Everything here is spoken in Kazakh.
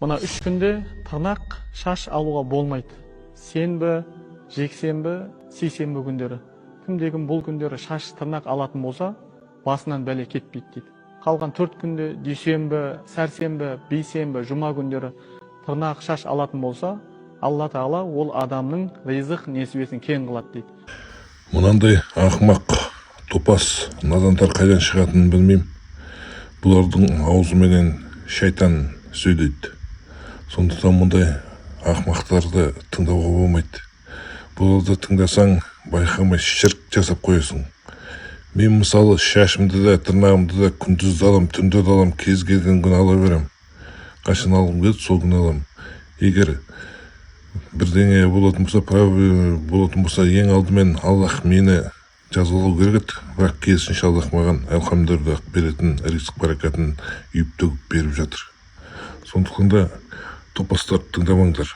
Мына 3 күнде тырнақ, шаш алуға болмайды. Сенбі, жексенбі, сейсенбі күндері. Кімде-кім бұл күндері шаш, тырнақ алатын болса, басынан бәле кетпейді дейді. Қалған 4 күнде дүйсенбі, сәрсенбі, бейсенбі, жұма күндері тырнақ, шаш алатын болса, Алла Тағала ол адамның ризық несібесін кең қылады дейді. Мынандай ақымақ, топас, надандар қайдан шығатынын білмеймін. Бұлардың аузыменен шайтан сөйлейді. Сондықтан мұндай ақымақтарды тыңдауға болмайды. Бұларды тыңдасаң, байқамай шірк жасап қоясың. Мен мысалы шашымды да, тырнағымды да күндіз алам, түнде алам, кез келген күн ала берем. Қашан алғым келеді, сол күн алам. Егер бірдеңе болатын болса, проблема болатын болса, ең алдымен Аллах мені жазалау керек еді. Бірақ керісінше Аллах маған әлхамдулиллах беретін ризық баракатын үйіп төгіп беріп жатыр. Сондықтан да топастарды тыңдамаңдар.